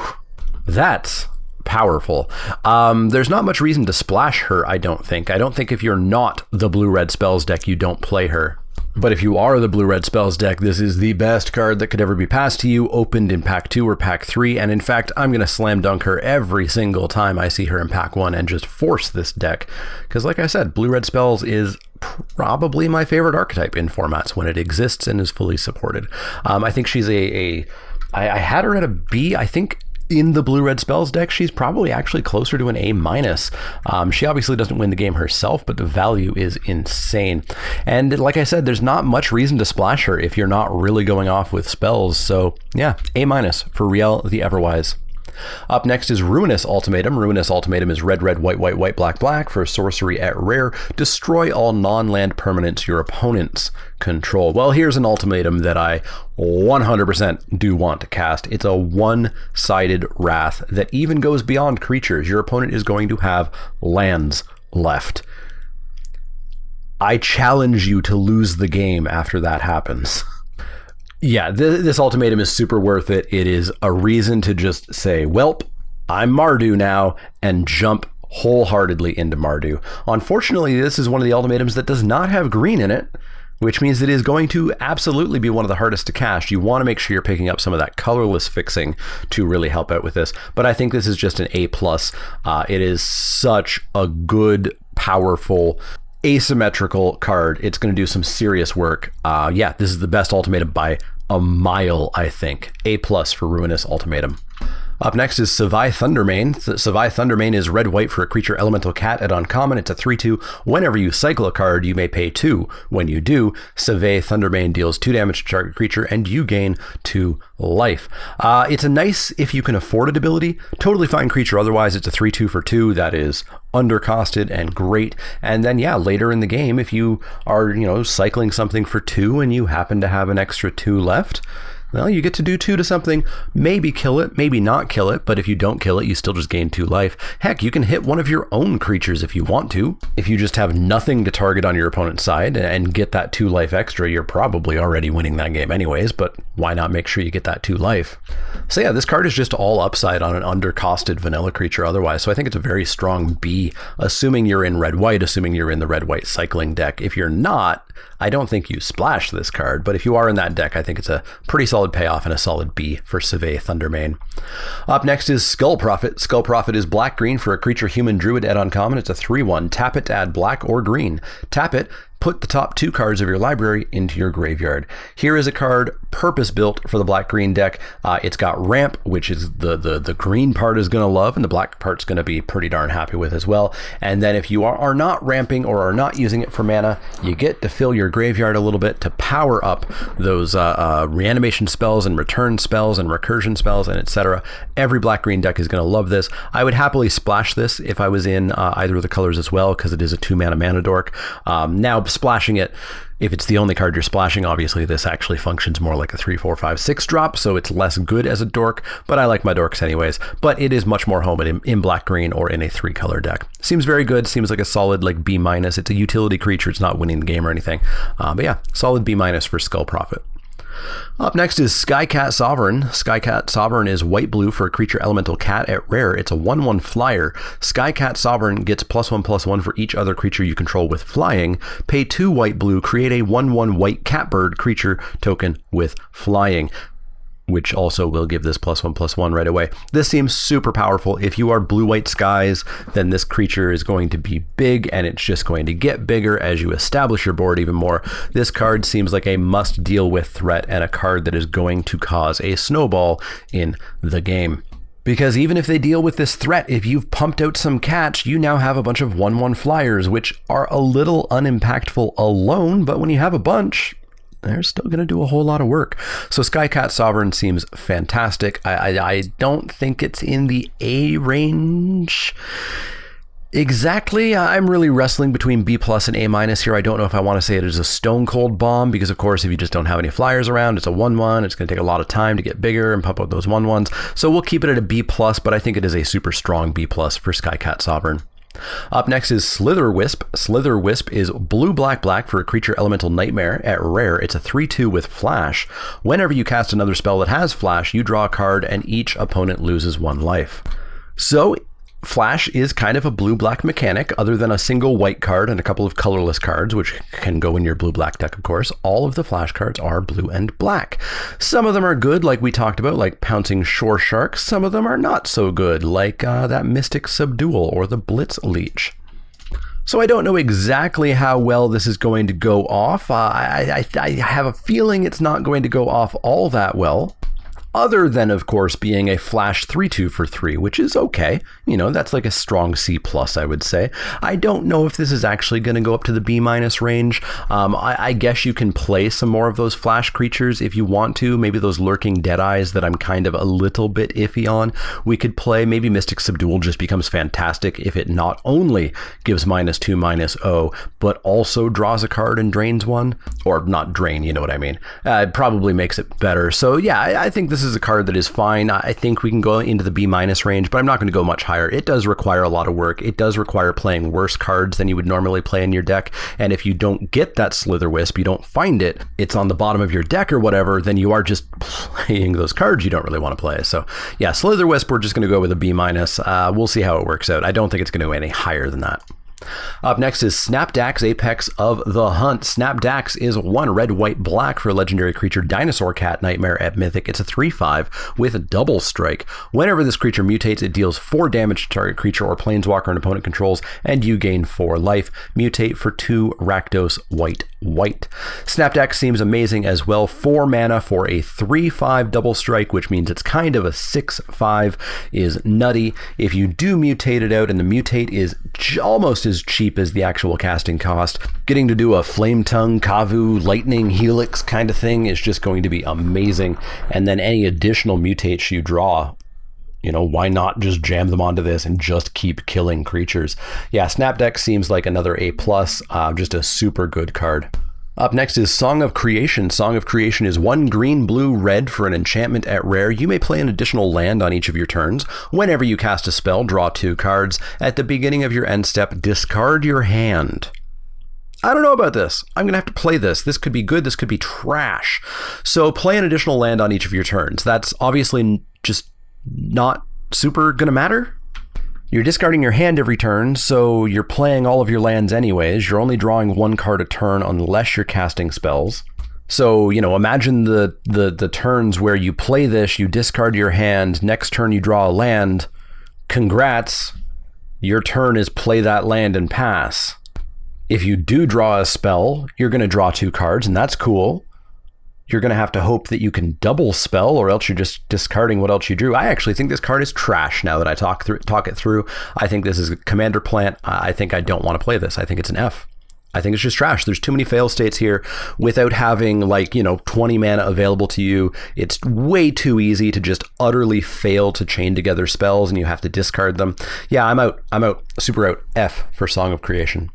that's powerful. There's not much reason to splash her, I don't think. I don't think if you're not the blue-red spells deck, you don't play her. But if you are the blue-red spells deck, this is the best card that could ever be passed to you, opened in pack 2 or pack 3, and in fact, I'm going to slam dunk her every single time I see her in pack 1 and just force this deck. Because like I said, blue-red spells is probably my favorite archetype in formats when it exists and is fully supported. I think she's I had her at a B. I think In the blue-red spells deck, she's probably actually closer to an A-. She obviously doesn't win the game herself, but the value is insane. And like I said, there's not much reason to splash her if you're not really going off with spells. So yeah, A- for Riel the Everwise. Up next is Ruinous Ultimatum. Ruinous Ultimatum is red, red, white, white, white, black, black for sorcery at rare. Destroy all non-land permanents your opponents control. Well, here's an ultimatum that I 100% do want to cast. It's a one-sided wrath that even goes beyond creatures. Your opponent is going to have lands left. I challenge you to lose the game after that happens. Yeah, this ultimatum is super worth it. It is a reason to just say, welp, I'm Mardu now, and jump wholeheartedly into Mardu. Unfortunately, this is one of the ultimatums that does not have green in it, which means it is going to absolutely be one of the hardest to cast. You want to make sure you're picking up some of that colorless fixing to really help out with this. But I think this is just an A+. It is such a good, powerful, asymmetrical card. It's going to do some serious work. Yeah, this is the best ultimatum by a mile, I think. A+ for Ruinous Ultimatum. Up next is Savai Thundermane. Savai Thundermane is red-white for a creature elemental cat at uncommon. It's a 3/2. Whenever you cycle a card, you may pay 2. When you do, Savai Thundermane deals 2 damage to target creature, and you gain 2 life. It's a nice, if you can afford it, ability. Totally fine creature otherwise. It's a 3/2 for 2. That is undercosted and great. And then, yeah, later in the game, if you are, cycling something for 2 and you happen to have an extra 2 left, well, you get to do 2 to something, maybe kill it, maybe not kill it, but if you don't kill it, you still just gain 2 life. Heck, you can hit one of your own creatures if you want to. If you just have nothing to target on your opponent's side and get that 2 life extra, you're probably already winning that game anyways, but why not make sure you get that 2 life? So yeah, this card is just all upside on an undercosted vanilla creature otherwise, so I think it's a very strong B, assuming you're in red-white, assuming you're in the red-white cycling deck. If you're not, I don't think you splash this card, but if you are in that deck, I think it's a pretty solid payoff and a solid B for Savai Thundermane. Up next is Skull Prophet. Skull Prophet is black-green for a creature human druid at uncommon. It's a 3/1. Tap it to add black or green. Tap it, put the top 2 cards of your library into your graveyard. Here is a card purpose-built for the black-green deck. It's got ramp, which is the green part is going to love, and the black part's going to be pretty darn happy with as well. And then if you are not ramping or are not using it for mana, you get to fill your graveyard a little bit to power up those reanimation spells and return spells and recursion spells and etc. Every black-green deck is going to love this. I would happily splash this if I was in either of the colors as well, because it is a 2-mana dork. Now, splashing it, if it's the only card you're splashing, obviously this actually functions more like a 3, 4, 5, 6 drop, so it's less good as a dork, but I like my dorks anyways. But it is much more home in black green or in a 3-color deck. Seems very good, seems like a solid like B-. It's a utility creature, it's not winning the game or anything. But yeah, solid B- for Skull Prophet. Up next is Skycat Sovereign. Skycat Sovereign is white-blue for a creature elemental cat at rare. It's a 1/1 flyer. Skycat Sovereign gets +1/+1 for each other creature you control with flying. Pay 2 white-blue, create a 1/1 white catbird creature token with flying, which also will give this +1/+1 right away. This seems super powerful. If you are blue-white skies, then this creature is going to be big, and it's just going to get bigger as you establish your board even more. This card seems like a must-deal-with threat and a card that is going to cause a snowball in the game. Because even if they deal with this threat, if you've pumped out some cats, you now have a bunch of 1/1 flyers, which are a little unimpactful alone, but when you have a bunch, they're still going to do a whole lot of work. So Skycat Sovereign seems fantastic. I don't think it's in the A range exactly. I'm really wrestling between B+ and A- here. I don't know if I want to say it is a stone cold bomb, because of course if you just don't have any flyers around, it's a 1/1. It's going to take a lot of time to get bigger and pump out those 1/1s. So we'll keep it at a B+, but I think it is a super strong B+ for Skycat Sovereign. Up next is Slither Wisp. Slither Wisp is blue-black-black for a creature elemental nightmare at rare. It's a 3/2 with flash. Whenever you cast another spell that has flash, you draw a card and each opponent loses 1 life. So Flash is kind of a blue-black mechanic. Other than a single white card and a couple of colorless cards, which can go in your blue-black deck, of course, all of the Flash cards are blue and black. Some of them are good, like we talked about, like Pouncing Shore Shark. Some of them are not so good, like that Mystic Subdual or the Blitz Leech. So I don't know exactly how well this is going to go off. I have a feeling it's not going to go off all that well. other than, of course, being a flash 3/2 for 3, which is okay. You know, that's like a strong C+, I would say. I don't know if this is actually going to go up to the B- range. I guess you can play some more of those flash creatures if you want to. Maybe those lurking Deadeyes that I'm kind of a little bit iffy on. We could play, maybe Mystic Subdual just becomes fantastic if it not only gives -2/-0, but also draws a card and drains one. Or not drain, you know what I mean. It probably makes it better. So yeah, I think this is a card that is fine. I think we can go into the B- range, but I'm not going to go much higher. It does require a lot of work. It does require playing worse cards than you would normally play in your deck. And if you don't get that Slither Wisp, you don't find it, it's on the bottom of your deck or whatever, then you are just playing those cards you don't really want to play. So yeah, Slither Wisp, we're just going to go with a B-. We'll see how it works out. I don't think it's going to go any higher than that. Up next is Snapdax, Apex of the Hunt. Snapdax is 1 red, white, black for a legendary creature, Dinosaur Cat Nightmare at Mythic. It's a 3/5 with a double strike. Whenever this creature mutates, it deals 4 damage to target creature or planeswalker an opponent controls, and you gain 4 life. Mutate for 2 Rakdos, white, white. Snapdax seems amazing as well. 4 mana for a 3/5 double strike, which means it's kind of a 6/5, is nutty. If you do mutate it out, and the mutate is almost as cheap as the actual casting cost, getting to do a Flame Tongue, Kavu, Lightning, Helix kind of thing is just going to be amazing. And then any additional mutates you draw, you know, why not just jam them onto this and just keep killing creatures? Yeah, Snapdax seems like another A+, just a super good card. Up next is Song of Creation. Song of Creation is 1 green, blue, red for an enchantment at rare. You may play an additional land on each of your turns. Whenever you cast a spell, draw 2 cards. At the beginning of your end step, discard your hand. I don't know about this. I'm going to have to play this. This could be good. This could be trash. So play an additional land on each of your turns. That's obviously just not super going to matter. You're discarding your hand every turn, so you're playing all of your lands anyways. You're only drawing 1 card a turn unless you're casting spells. So, you know, imagine the turns where you play this, you discard your hand, next turn you draw a land. Congrats, your turn is play that land and pass. If you do draw a spell, you're going to draw 2 cards, and that's cool. You're going to have to hope that you can double spell, or else you're just discarding what else you drew. I actually think this card is trash now that I talk it through. I think this is a commander plant. I think I don't want to play this. I think it's an F. I think it's just trash. There's too many fail states here without having 20 mana available to you. It's way too easy to just utterly fail to chain together spells and you have to discard them. Yeah, I'm out. Super out. F for Song of Creation.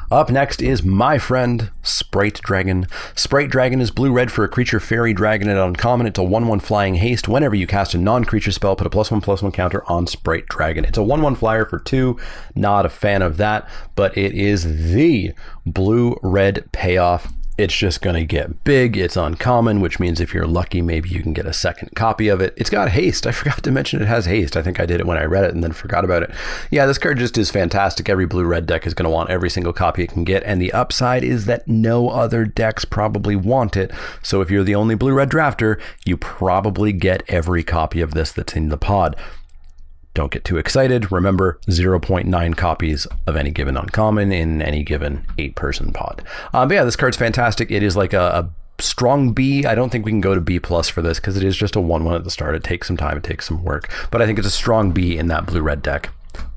Up next is my friend, Sprite Dragon. Sprite Dragon is blue-red for a creature fairy dragon at uncommon. It's a 1/1 flying haste. Whenever you cast a non-creature spell, put a +1/+1 counter on Sprite Dragon. It's a 1/1 flyer for 2. Not a fan of that, but it is the blue-red payoff. It's just going to get big. It's uncommon, which means if you're lucky, maybe you can get a second copy of it. It's got haste. I forgot to mention it has haste. I think I did it when I read it and then forgot about it. Yeah, this card just is fantastic. Every blue-red deck is going to want every single copy it can get, and the upside is that no other decks probably want it. So if you're the only blue-red drafter, you probably get every copy of this that's in the pod. Don't get too excited. Remember, 0.9 copies of any given uncommon in any given 8-person pod. But yeah, this card's fantastic. It is like a strong B. I don't think we can go to B+ for this because it is just a 1/1 at the start. It takes some time. It takes some work. But I think it's a strong B in that blue-red deck.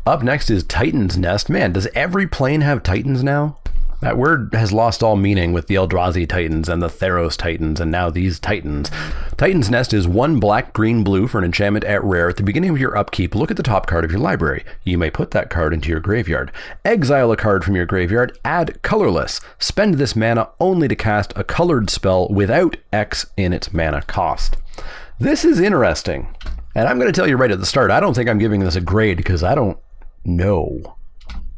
Up next is Titan's Nest. Man, does every plane have Titans now? That word has lost all meaning with the Eldrazi Titans and the Theros Titans and now these Titans. Titan's Nest is 1 black, green, blue for an enchantment at rare. At the beginning of your upkeep, look at the top card of your library. You may put that card into your graveyard. Exile a card from your graveyard, add colorless. Spend this mana only to cast a colored spell without X in its mana cost. This is interesting. And I'm going to tell you right at the start, I don't think I'm giving this a grade because I don't know.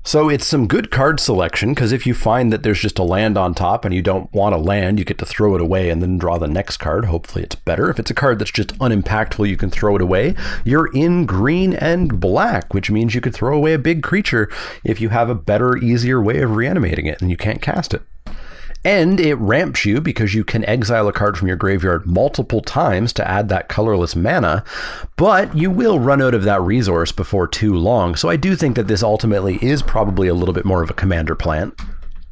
So it's some good card selection, because if you find that there's just a land on top and you don't want a land, you get to throw it away and then draw the next card. Hopefully it's better. If it's a card that's just unimpactful, you can throw it away. You're in green and black, which means you could throw away a big creature if you have a better, easier way of reanimating it and you can't cast it. And it ramps you because you can exile a card from your graveyard multiple times to add that colorless mana, but you will run out of that resource before too long. So I do think that this ultimately is probably a little bit more of a commander plant.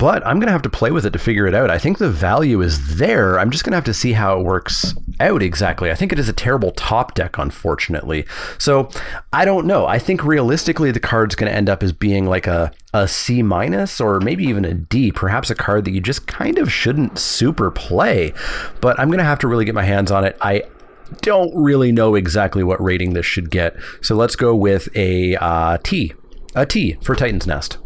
but I'm going to have to play with it to figure it out. I think the value is there. I'm just going to have to see how it works out exactly. I think it is a terrible top deck, unfortunately. So I don't know. I think realistically the card's going to end up as being like a C- or maybe even a D, perhaps a card that you just kind of shouldn't super play. But I'm going to have to really get my hands on it. I don't really know exactly what rating this should get. So let's go with a T. A T for Titan's Nest.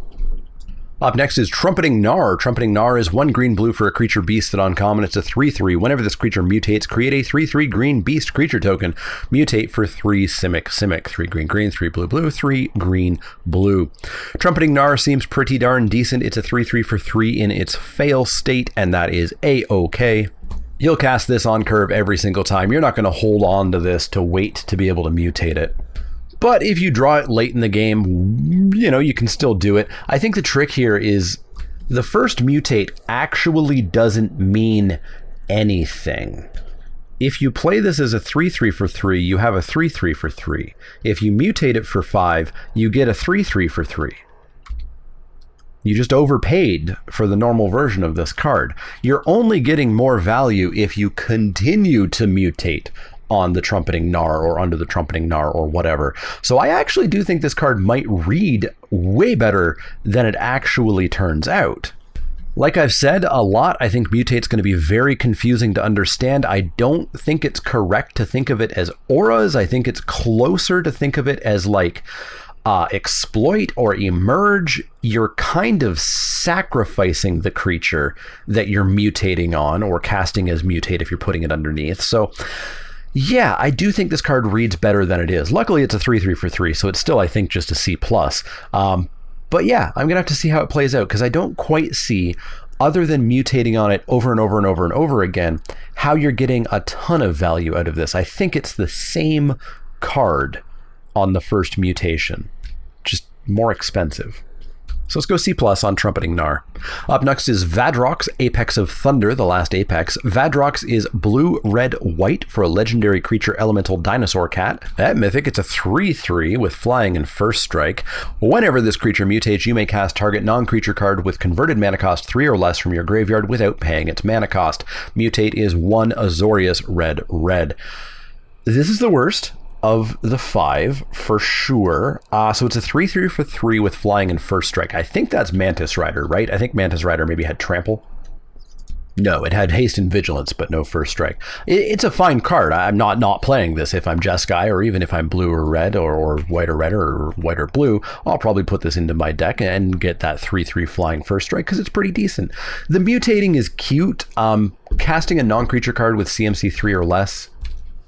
Up next is Trumpeting NARR. Trumpeting NARR is 1 green/blue for a creature beast at uncommon. It's a 3/3. Whenever this creature mutates, create a 3/3 green beast creature token. Mutate for 3 Simic. 3 green, 3 blue, 3 green/blue. Trumpeting NARR seems pretty darn decent. It's a 3/3 for 3 in its fail state, and that is A-OK. You'll cast this on curve every single time. You're not going to hold on to this to wait to be able to mutate it. But if you draw it late in the game, you can still do it. I think the trick here is the first mutate actually doesn't mean anything. If you play this as a 3/3 for 3, you have a 3/3 for 3. If you mutate it for 5, you get a 3/3 for 3. You just overpaid for the normal version of this card. You're only getting more value if you continue to mutate on the Trumpeting NARR or under the Trumpeting NARR or whatever. So I actually do think this card might read way better than it actually turns out. Like I've said a lot, I think Mutate's going to be very confusing to understand. I don't think it's correct to think of it as auras. I think it's closer to think of it as like exploit or emerge. You're kind of sacrificing the creature that you're mutating on, or casting as mutate if you're putting it underneath. So yeah, I do think this card reads better than it is. Luckily, it's a 3/3 for 3, so it's still, I think, just a C+. But yeah, I'm going to have to see how it plays out, because I don't quite see, other than mutating on it over and over and over and over again, how you're getting a ton of value out of this. I think it's the same card on the first mutation, just more expensive. So let's go C+ on Trumpeting NARR. Up next is Vadrox, Apex of Thunder, the last Apex. Vadrox is blue, red, white for a legendary creature elemental dinosaur cat. At Mythic, it's a 3/3 with flying and first strike. Whenever this creature mutates, you may cast target non-creature card with converted mana cost 3 or less from your graveyard without paying its mana cost. Mutate is 1 Azorius, red, red. This is the worst of the 5 for sure. So it's a 3/3 for 3 with flying and first strike. I think that's Mantis Rider, right? I think Mantis Rider maybe had trample. No, it had haste and vigilance, but no first strike. It's a fine card. I'm not playing this if I'm Jeskai, or even if I'm blue or red, or white or red, or white or blue. I'll probably put this into my deck and get that 3/3 flying first strike, because it's pretty decent. The mutating is cute. Casting a non-creature card with CMC 3 or less,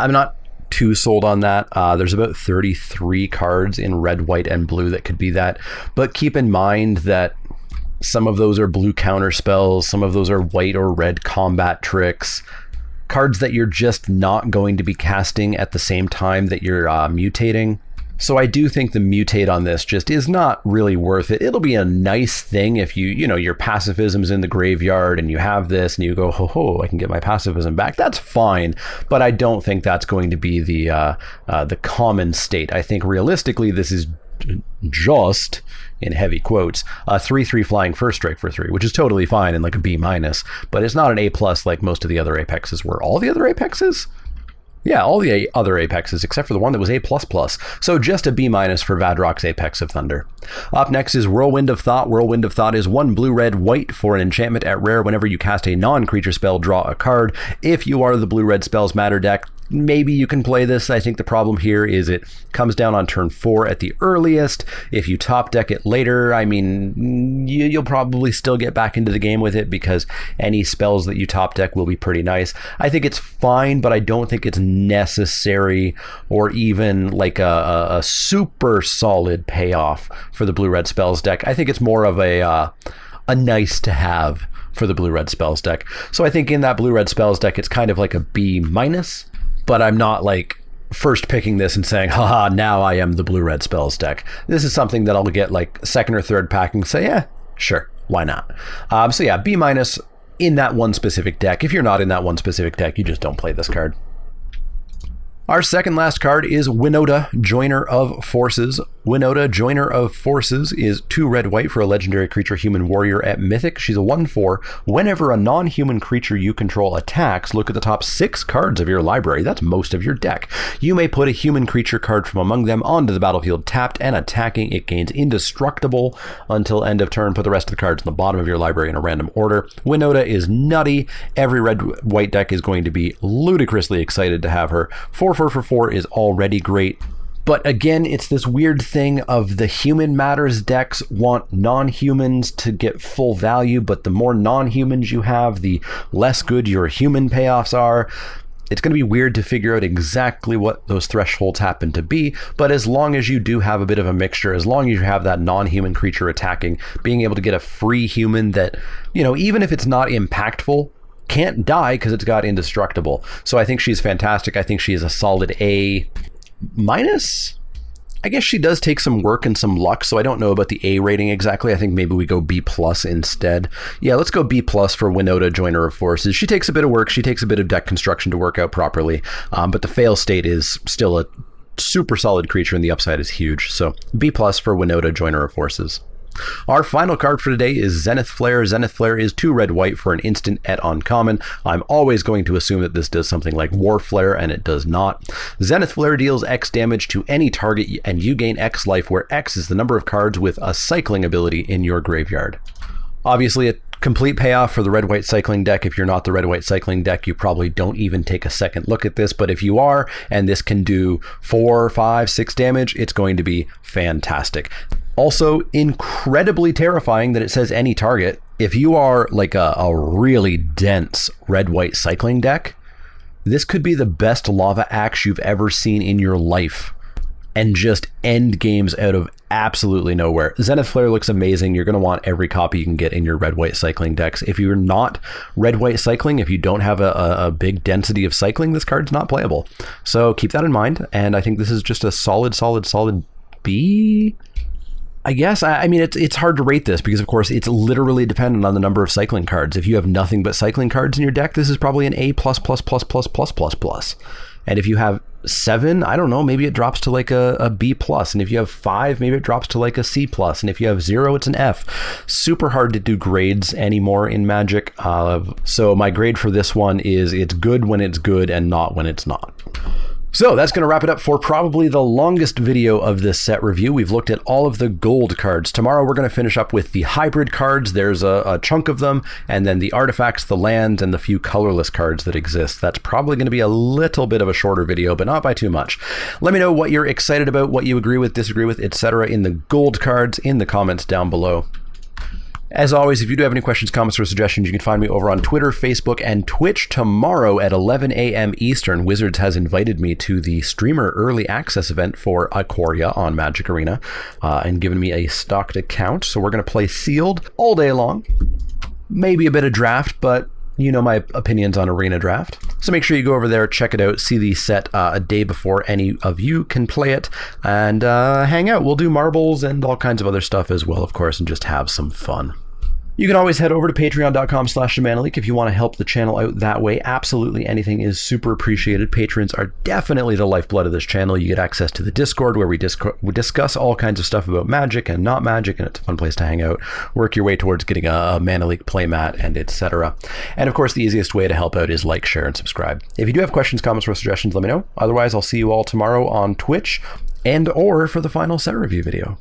I'm not too sold on that. There's about 33 cards in red, white, and blue that could be that. But keep in mind that some of those are blue counter spells, some of those are white or red combat tricks, cards that you're just not going to be casting at the same time that you're mutating. So I do think the mutate on this just is not really worth it. It'll be a nice thing if your pacifism's in the graveyard and you have this and you go, ho, I can get my pacifism back. That's fine, but I don't think that's going to be the common state. I think realistically this is just, in heavy quotes, a 3/3 flying first strike for 3, which is totally fine and like a B-, but it's not an A+ like most of the other Apexes were. All the other Apexes? Yeah, all the other Apexes, except for the one that was A++. So just a B- for Vadrox, Apex of Thunder. Up next is Whirlwind of Thought. Whirlwind of Thought is 1 blue, red, white for an enchantment at rare. Whenever you cast a non-creature spell, draw a card. If you are the blue-red spells matter deck, maybe you can play this. I think the problem here is it comes down on turn 4 at the earliest. If you top deck it later, I mean, you'll probably still get back into the game with it, because any spells that you top deck will be pretty nice. I think it's fine, but I don't think it's necessary or even like a super solid payoff for the blue-red spells deck. I think it's more of a nice to have for the blue-red spells deck. So I think in that blue-red spells deck, it's kind of like a B-, but I'm not like first picking this and saying, haha, now I am the blue-red spells deck. This is something that I'll get like second or third pack and say, yeah, sure, why not? So yeah, B- in that one specific deck. If you're not in that one specific deck, you just don't play this card. Our second last card is Winona, Joyner of Forces. Winona Joyner of Forces is 2 red-white for a legendary creature human warrior at Mythic. She's a 1/4. Whenever a non-human creature you control attacks, look at the top 6 cards of your library. That's most of your deck. You may put a human creature card from among them onto the battlefield tapped and attacking. It gains indestructible until end of turn. Put the rest of the cards in the bottom of your library in a random order. Winona is nutty. Every red-white deck is going to be ludicrously excited to have her. 4/4 for 4 is already great. But again, it's this weird thing of the human matters decks want non-humans to get full value, but the more non-humans you have, the less good your human payoffs are. It's going to be weird to figure out exactly what those thresholds happen to be, but as long as you do have a bit of a mixture, as long as you have that non-human creature attacking, being able to get a free human that, you know, even if it's not impactful, can't die because it's got indestructible. So I think she's fantastic. I think she is a solid A-. I guess she does take some work and some luck, so I don't know about the A rating exactly. I think maybe we go B+ instead. Yeah, let's go B+ for Winona Joyner of Forces. She takes a bit of work, she takes a bit of deck construction to work out properly, but the fail state is still a super solid creature and the upside is huge. So B+ for Winona Joyner of Forces. Our final card for today is Zenith Flares. Zenith Flare is 2 red-white for an instant at uncommon. I'm always going to assume that this does something like War Flare, and it does not. Zenith Flare deals X damage to any target, and you gain X life, where X is the number of cards with a cycling ability in your graveyard. Obviously, a complete payoff for the red-white cycling deck. If you're not the red-white cycling deck, you probably don't even take a second look at this, but if you are, and this can do 4, 5, 6 damage, it's going to be fantastic. Also, incredibly terrifying that it says any target. If you are like a really dense red-white cycling deck, this could be the best lava axe you've ever seen in your life and just end games out of absolutely nowhere. Zenith Flare looks amazing. You're going to want every copy you can get in your red-white cycling decks. If you're not red-white cycling, if you don't have a big density of cycling, this card's not playable. So keep that in mind, and I think this is just a solid B. I guess. I mean, it's hard to rate this because, of course, it's literally dependent on the number of cycling cards. If you have nothing but cycling cards in your deck, this is probably an A++++++++. And if you have 7, I don't know, maybe it drops to like a B+. And if you have 5, maybe it drops to like a C+. And if you have 0, it's an F. Super hard to do grades anymore in Magic. So my grade for this one is it's good when it's good and not when it's not. So that's going to wrap it up for probably the longest video of this set review. We've looked at all of the gold cards. Tomorrow we're going to finish up with the hybrid cards. There's a chunk of them, and then the artifacts, the lands, and the few colorless cards that exist. That's probably going to be a little bit of a shorter video, but not by too much. Let me know what you're excited about, what you agree with, disagree with, etc. in the gold cards in the comments down below. As always, if you do have any questions, comments, or suggestions, you can find me over on Twitter, Facebook, and Twitch. Tomorrow at 11 a.m. Eastern, Wizards has invited me to the streamer early access event for Ikoria on Magic Arena and given me a stocked account. So we're going to play Sealed all day long. Maybe a bit of draft, but you know my opinions on Arena Draft. So make sure you go over there, check it out, see the set a day before any of you can play it, and hang out. We'll do marbles and all kinds of other stuff as well, of course, and just have some fun. You can always head over to patreon.com/themanaleek if you want to help the channel out that way. Absolutely anything is super appreciated. Patrons are definitely the lifeblood of this channel. You get access to the Discord where we discuss all kinds of stuff about Magic and not Magic, and it's a fun place to hang out. Work your way towards getting a Manaleek playmat and etc. And of course, the easiest way to help out is like, share, and subscribe. If you do have questions, comments, or suggestions, let me know. Otherwise, I'll see you all tomorrow on Twitch and or for the final set review video.